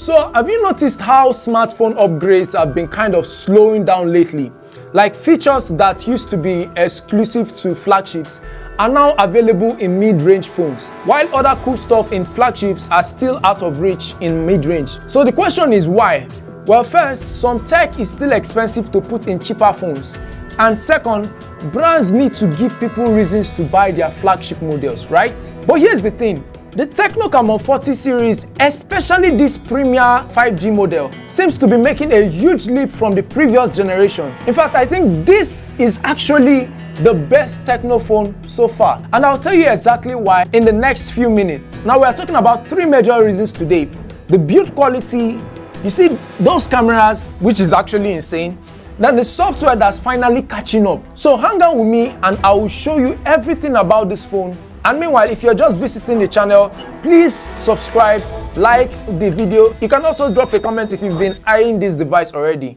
So have you noticed how smartphone upgrades have been kind of slowing down lately? Like features that used to be exclusive to flagships are now available in mid-range phones, while other cool stuff in flagships are still out of reach in mid-range. So the question is why? Well, first, some tech is still expensive to put in cheaper phones. And second, brands need to give people reasons to buy their flagship models, right? But here's the thing. The TECNO Camon40 series, especially this premier 5G model, seems to be making a huge leap from the previous generation. In fact, I think this is actually the best TECNO phone so far. And I'll tell you exactly why in the next few minutes. Now we are talking about three major reasons today. The build quality, you see those cameras, which is actually insane. Then the software that's finally catching up. So hang out with me and I will show you everything about this phone. And meanwhile, if you're just visiting the channel, please subscribe, like the video. You can also drop a comment if you've been eyeing this device already.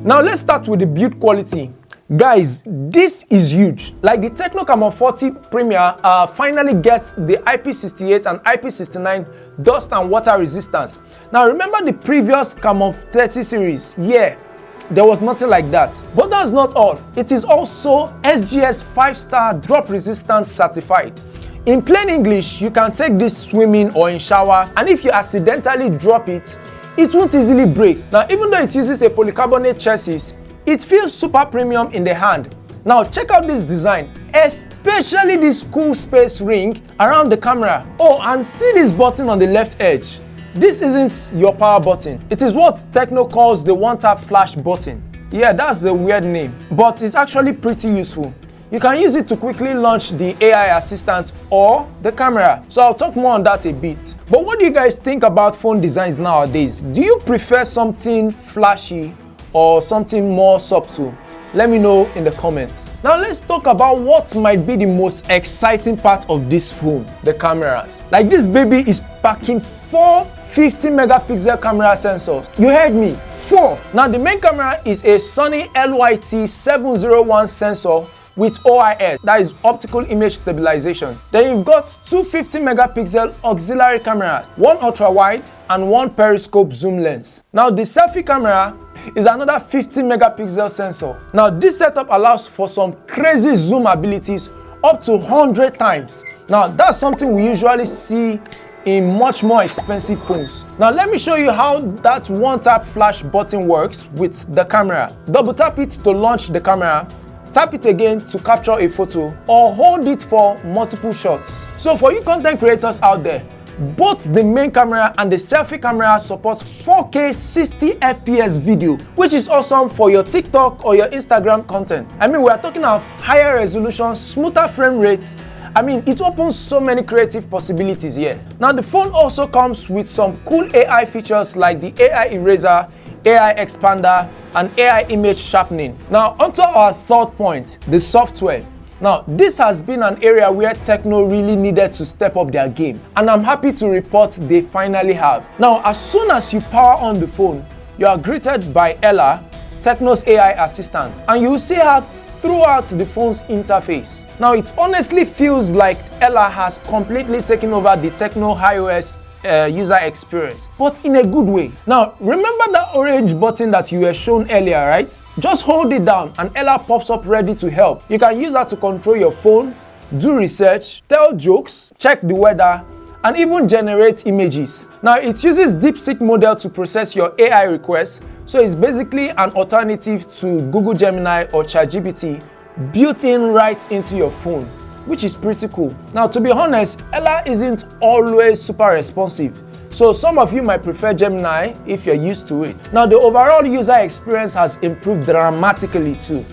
Now let's start with the build quality. Guys, this is huge. Like the TECNO Camon40 Premier finally gets the IP68 and IP69 dust and water resistance. Now remember the previous Camon30 series? Yeah, there was nothing like that. But that's not all. It is also SGS 5-star drop resistant certified. In plain English, you can take this swimming or in shower, and if you accidentally drop it, it won't easily break. Now, even though it uses a polycarbonate chassis, it feels super premium in the hand. Now check out this design, especially this cool space ring around the camera. Oh, and see this button on the left edge. This isn't your power button. It is what TECNO calls the one-tap flash button. Yeah, that's a weird name, but it's actually pretty useful. You can use it to quickly launch the AI assistant or the camera. So I'll talk more on that a bit. But what do you guys think about phone designs nowadays? Do you prefer something flashy or something more subtle? Let me know in the comments. Now let's talk about what might be the most exciting part of this phone, the cameras. Like this baby is packing 4 50 megapixel camera sensors. You heard me, 4. Now the main camera is a Sony LYT701 sensor with OIS, that is optical image stabilization. Then you've got two 50 megapixel auxiliary cameras, one ultra wide and one periscope zoom lens. Now the selfie camera is another 50 megapixel sensor. Now this setup allows for some crazy zoom abilities up to 100 times. Now that's something we usually see in much more expensive phones. Now let me show you how that one-tap flash button works with the camera. Double tap it to launch the camera, tap it again to capture a photo, or hold it for multiple shots. So for you content creators out there, both the main camera and the selfie camera support 4K 60 FPS video, which is awesome for your TikTok or your Instagram content. I mean, we are talking of higher resolution, smoother frame rates. I mean, it opens so many creative possibilities here. Now the phone also comes with some cool AI features like the AI eraser, AI expander, and AI image sharpening. Now onto our third point, the software. Now this has been an area where TECNO really needed to step up their game, and I'm happy to report they finally have. Now as soon as you power on the phone, you are greeted by Ella, TECNO's AI assistant, and you will see her throughout the phone's interface. Now it honestly feels like Ella has completely taken over the TECNO iOS user experience, but in a good way. Now remember that orange button that you were shown earlier, right? Just hold it down and Ella pops up ready to help. You can use her to control your phone, do research, tell jokes, check the weather, and even generate images. Now it uses DeepSeek model to process your AI requests, so it's basically an alternative to Google Gemini or ChatGPT built in right into your phone, which is pretty cool. Now to be honest, Ella isn't always super responsive, so some of you might prefer Gemini if you're used to it. Now the overall user experience has improved dramatically too.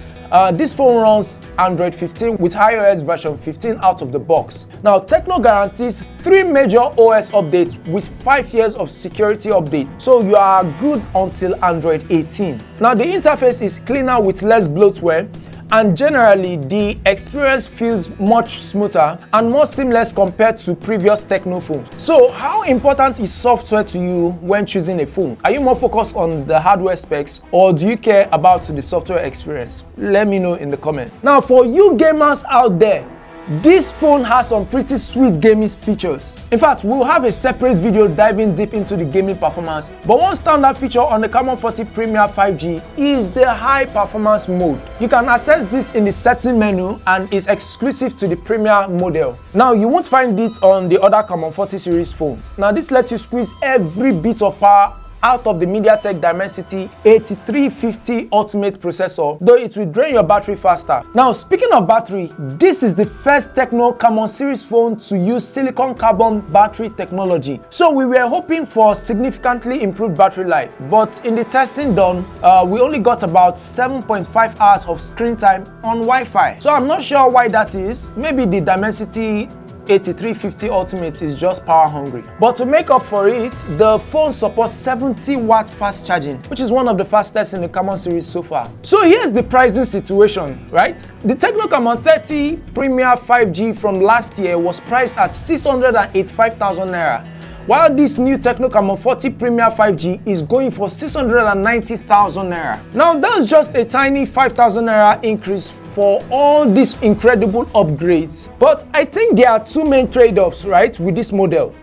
This phone runs Android 15 with iOS version 15 out of the box. Now TECNO guarantees 3 major OS updates with 5 years of security update, so you are good until Android 18. Now the interface is cleaner with less bloatware, and generally the experience feels much smoother and more seamless compared to previous TECNO phones. So how important is software to you when choosing a phone? Are you more focused on the hardware specs, or do you care about the software experience? Let me know in the comment. Now for you gamers out there, This phone has some pretty sweet gaming features. In fact, we'll have a separate video diving deep into the gaming performance, but one standard feature on the Camon40 Premier 5G is the high performance mode. You can access this in the setting menu and is exclusive to the Premier model. Now, you won't find it on the other Camon40 series phone. Now, this lets you squeeze every bit of power out of the MediaTek Dimensity 8350 Ultimate processor, though it will drain your battery faster. Now, speaking of battery, this is the first TECNO Camon series phone to use silicon carbon battery technology. So we were hoping for significantly improved battery life, but in the testing done, we only got about 7.5 hours of screen time on Wi-Fi. So I'm not sure why that is. Maybe the Dimensity 8350 Ultimate is just power hungry. But to make up for it, the phone supports 70-watt fast charging, which is one of the fastest in the Camon series so far. So here's the pricing situation, right? The TECNO Camon40 Premier 5G from last year was priced at 685,000 Naira, while this new TECNO Camon40 Premier 5G is going for 690,000 Naira. Now, that's just a tiny 5,000 Naira increase for all these incredible upgrades. But I think there are two main trade-offs, right, with this model.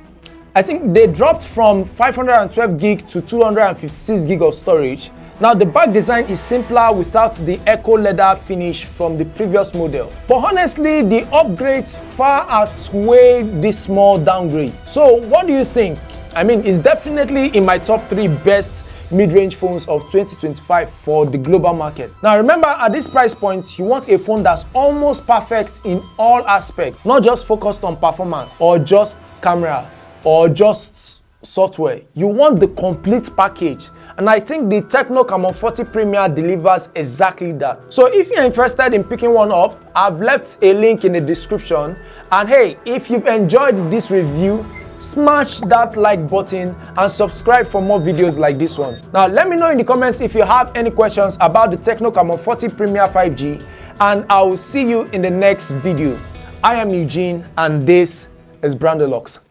I think they dropped from 512 gig to 256 gig of storage. Now, the back design is simpler without the echo leather finish from the previous model. But honestly, the upgrades far outweigh this small downgrade. So what do you think? I mean, it's definitely in my top 3 best mid-range phones of 2025 for the global market. Now remember, at this price point, you want a phone that's almost perfect in all aspects, not just focused on performance or just camera or just software. You want the complete package. And I think the TECNO Camon40 Premier delivers exactly that. So if you're interested in picking one up, I've left a link in the description. And hey, if you've enjoyed this review, smash that like button and subscribe for more videos like this one. Now let me know in the comments if you have any questions about the TECNO Camon40 Premier 5G, and I will see you in the next video. I am Eugene and this is Brandelux.